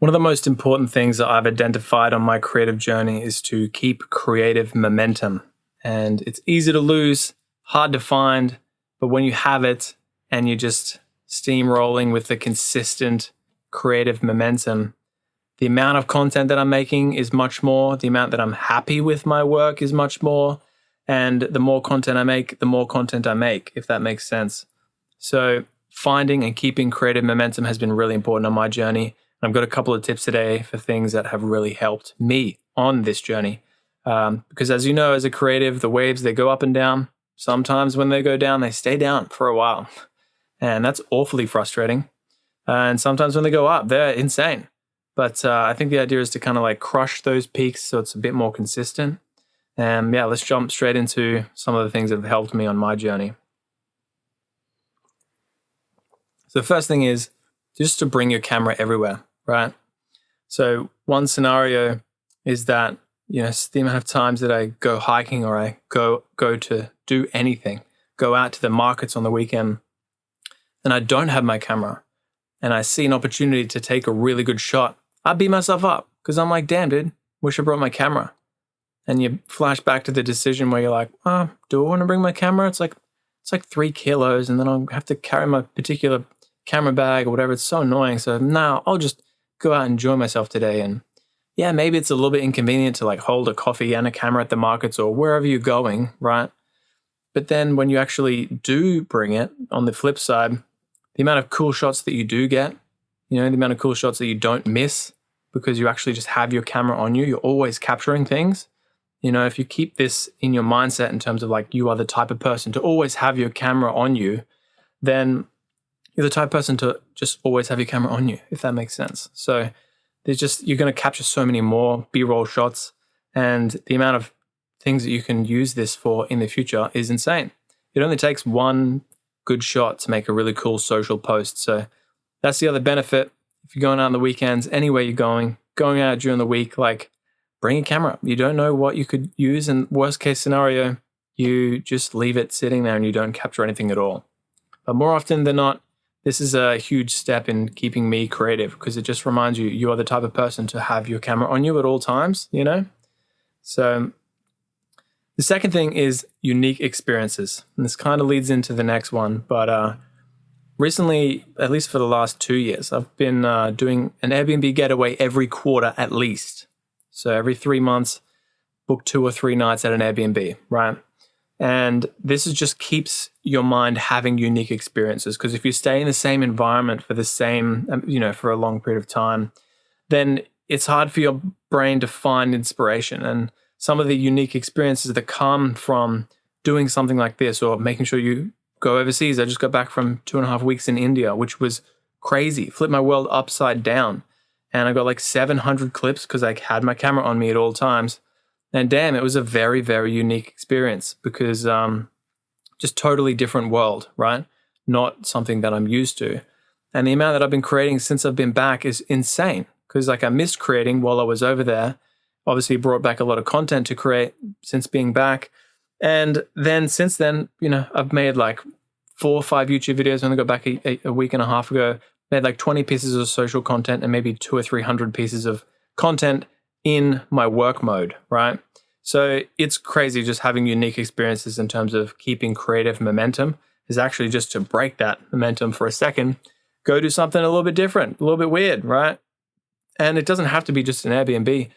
One of the most important things that I've identified on my creative journey is to keep creative momentum. And it's easy to lose, hard to find, but when you have it and you're just steamrolling with the consistent creative momentum, the amount of content that I'm making is much more, the amount that I'm happy with my work is much more, and the more content I make, the more content I make, if that makes sense. So finding and keeping creative momentum has been really important on my journey. I've got a couple of tips today for things that have really helped me on this journey. Because as you know, as a creative, the waves, they go up and down. Sometimes when they go down, they stay down for a while. And that's awfully frustrating. And sometimes when they go up, they're insane. But I think the idea is to kind of like crush those peaks so it's a bit more consistent. And yeah, let's jump straight into some of the things that have helped me on my journey. So the first thing is just to bring your camera everywhere, right? So one scenario is that, the amount of times that I go hiking or I go to do anything, go out to the markets on the weekend, and I don't have my camera, and I see an opportunity to take a really good shot, I beat myself up because I'm like, damn, dude, wish I brought my camera. And you flash back to the decision where you're like, do I want to bring my camera? It's like 3 kilos, and then I'll have to carry my particular camera bag or whatever. It's so annoying. So now I'll just go out and enjoy myself today. And yeah, maybe it's a little bit inconvenient to like hold a coffee and a camera at the markets or wherever you're going, right? But then when you actually do bring it, on the flip side, the amount of cool shots that you do get, the amount of cool shots that you don't miss because you actually just have your camera on you, you're always capturing things. If you keep this in your mindset in terms of like you are the type of person to always have your camera on you, then you're the type of person to just always have your camera on you, if that makes sense. So you're going to capture so many more B-roll shots, and the amount of things that you can use this for in the future is insane. It only takes one good shot to make a really cool social post. So that's the other benefit. If you're going out on the weekends, anywhere you're going out during the week, like bring a camera. You don't know what you could use, and worst case scenario, you just leave it sitting there and you don't capture anything at all. But more often than not, this is a huge step in keeping me creative because it just reminds you are the type of person to have your camera on you at all times, So the second thing is unique experiences. And this kind of leads into the next one. But recently, at least for the last 2 years, I've been doing an Airbnb getaway every quarter at least. So every 3 months, book 2 or 3 nights at an Airbnb, right? And this just keeps your mind having unique experiences, because if you stay in the same environment for the same, for a long period of time, then it's hard for your brain to find inspiration. And some of the unique experiences that come from doing something like this or making sure you go overseas. I just got back from 2.5 weeks in India, which was crazy. Flipped my world upside down. And I got like 700 clips because I had my camera on me at all times. And damn, it was a very, very unique experience because just totally different world, right? Not something that I'm used to. And the amount that I've been creating since I've been back is insane because like I missed creating while I was over there. Obviously brought back a lot of content to create since being back. And then since then, I've made like 4 or 5 YouTube videos when I got back a week and a half ago. Made like 20 pieces of social content and maybe 200 or 300 pieces of content in my work mode, right? So it's crazy just having unique experiences in terms of keeping creative momentum is actually just to break that momentum for a second, go do something a little bit different, a little bit weird, right? And it doesn't have to be just an Airbnb.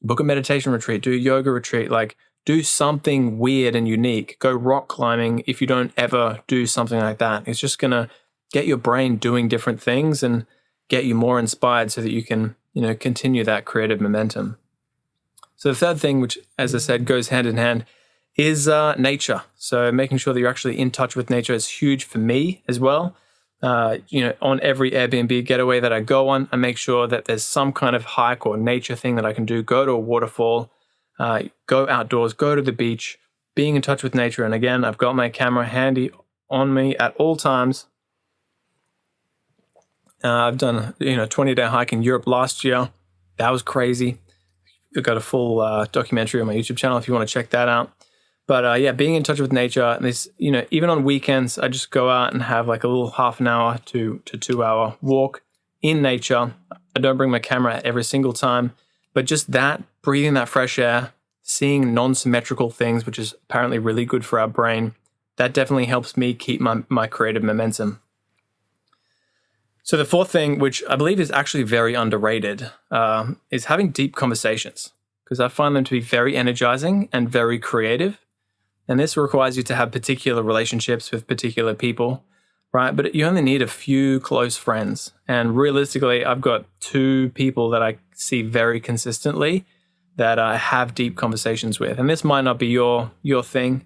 Book a meditation retreat, do a yoga retreat, like do something weird and unique. Go rock climbing if you don't ever do something like that. It's just going to get your brain doing different things and get you more inspired so that you can, continue that creative momentum. So the third thing, which, as I said, goes hand in hand, is nature. So making sure that you're actually in touch with nature is huge for me as well. On every Airbnb getaway that I go on, I make sure that there's some kind of hike or nature thing that I can do. Go to a waterfall, go outdoors, go to the beach, being in touch with nature. And again, I've got my camera handy on me at all times. I've done a 20-day hike in Europe last year. That was crazy. I've got a full documentary on my YouTube channel if you want to check that out. But being in touch with nature, and this, even on weekends, I just go out and have like a little half an hour to 2 hour walk in nature. I don't bring my camera every single time, but just that, breathing that fresh air, seeing non-symmetrical things, which is apparently really good for our brain, that definitely helps me keep my creative momentum. So the fourth thing, which I believe is actually very underrated, is having deep conversations, because I find them to be very energizing and very creative. And this requires you to have particular relationships with particular people, right? But you only need a few close friends. And realistically, I've got 2 people that I see very consistently that I have deep conversations with. And this might not be your thing,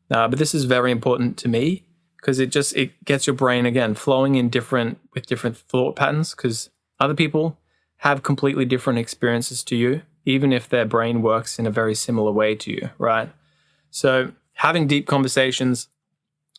but this is very important to me, because it gets your brain, again, flowing with different thought patterns, because other people have completely different experiences to you, even if their brain works in a very similar way to you, right? So having deep conversations,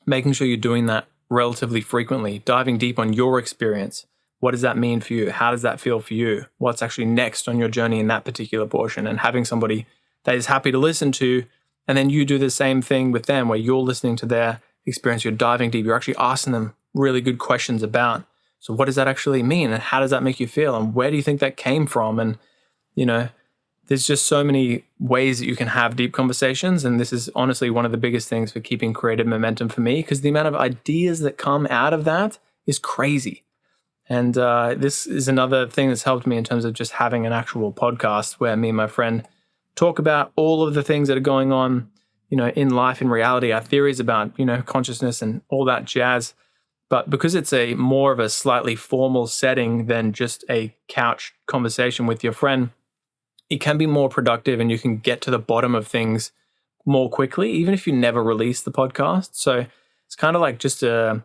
making sure you're doing that relatively frequently, diving deep on your experience. What does that mean for you? How does that feel for you? What's actually next on your journey in that particular portion? And having somebody that is happy to listen to, and then you do the same thing with them, where you're listening to their experience, you're diving deep, you're actually asking them really good questions about, so what does that actually mean? And how does that make you feel? And where do you think that came from? And, there's just so many ways that you can have deep conversations. And this is honestly one of the biggest things for keeping creative momentum for me, because the amount of ideas that come out of that is crazy. And this is another thing that's helped me in terms of just having an actual podcast where me and my friend talk about all of the things that are going on, in life, in reality, our theories about, consciousness and all that jazz. But because it's a more of a slightly formal setting than just a couch conversation with your friend, it can be more productive and you can get to the bottom of things more quickly, even if you never release the podcast. So it's kind of like just an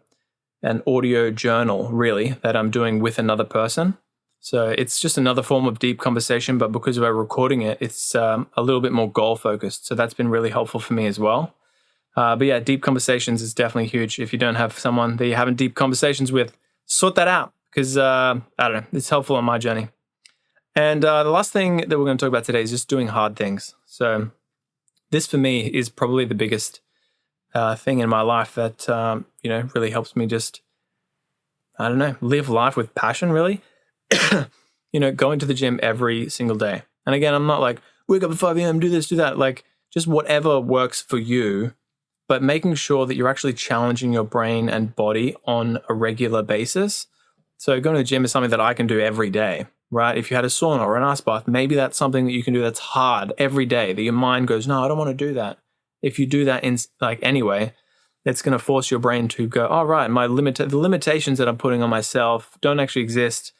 audio journal, really, that I'm doing with another person. So it's just another form of deep conversation, but because we're recording it, it's a little bit more goal focused. So that's been really helpful for me as well. But yeah, deep conversations is definitely huge. If you don't have someone that you're having deep conversations with, sort that out, because I don't know, it's helpful on my journey. And the last thing that we're going to talk about today is just doing hard things. So this for me is probably the biggest thing in my life that, really helps me just, live life with passion, really. Going to the gym every single day. And again, I'm not like, wake up at 5 a.m., do this, do that. Like, just whatever works for you, but making sure that you're actually challenging your brain and body on a regular basis. So going to the gym is something that I can do every day, right? If you had a sauna or an ice bath, maybe that's something that you can do that's hard every day, that your mind goes, no, I don't want to do that. If you do that anyway, it's going to force your brain to go, all right, the limitations that I'm putting on myself don't actually exist,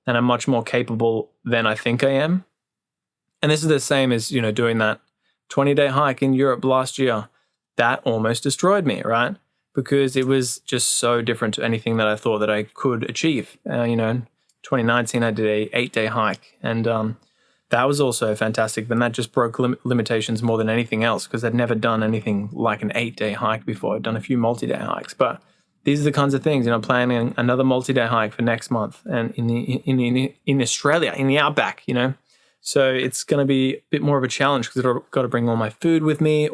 and I'm much more capable than I think I am. And this is the same as, doing that 20-day hike in Europe last year. That almost destroyed me, right? Because it was just so different to anything that I thought that I could achieve. 2019, I did a 8-day hike, and that was also fantastic. But that just broke limitations more than anything else, because I'd never done anything like an 8-day hike before. I'd done a few multi-day hikes, but these are the kinds of things, planning another multi-day hike for next month, and in Australia, in the outback, So it's going to be a bit more of a challenge, because I've got to bring all my food with me,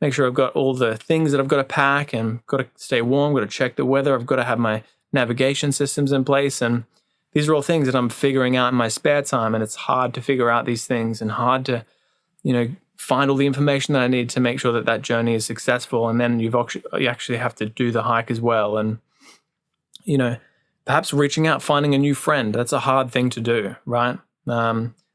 make sure I've got all the things that I've got to pack, and got to stay warm, got to check the weather. I've got to have my navigation systems in place. And these are all things that I'm figuring out in my spare time. And it's hard to figure out these things, and hard to, find all the information that I need to make sure that journey is successful. And then you actually have to do the hike as well. And, perhaps reaching out, finding a new friend, that's a hard thing to do, right?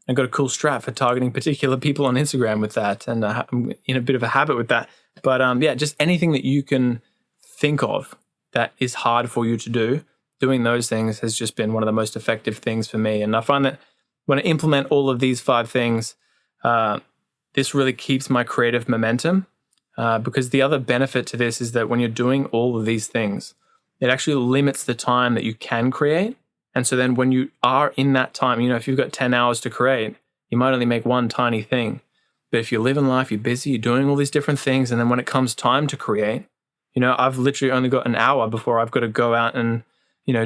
I've got a cool strat for targeting particular people on Instagram with that, and I'm in a bit of a habit with that. But just anything that you can think of that is hard for you to do, doing those things has just been one of the most effective things for me. And I find that when I implement all of these 5 things, this really keeps my creative momentum, because the other benefit to this is that when you're doing all of these things, it actually limits the time that you can create. And so then when you are in that time, if you've got 10 hours to create, you might only make one tiny thing. But if you're living life, you're busy, you're doing all these different things. And then when it comes time to create, I've literally only got an hour before I've got to go out and,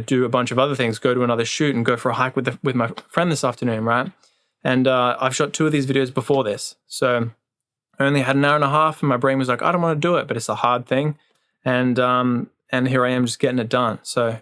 do a bunch of other things, go to another shoot and go for a hike with my friend this afternoon, right? And I've shot 2 of these videos before this. So I only had an hour and a half, and my brain was like, I don't want to do it, but it's a hard thing. And here I am just getting it done. So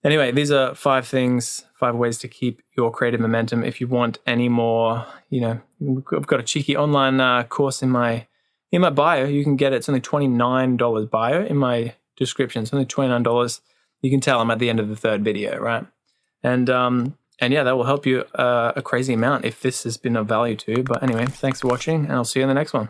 Anyway, these are 5 things, 5 ways to keep your creative momentum. If you want any more, I've got a cheeky online course in my bio. You can get it. It's only $29 bio in my description. It's only $29. You can tell I'm at the end of the 3rd video, right? And yeah, that will help you a crazy amount if this has been of value to you. But anyway, thanks for watching, and I'll see you in the next one.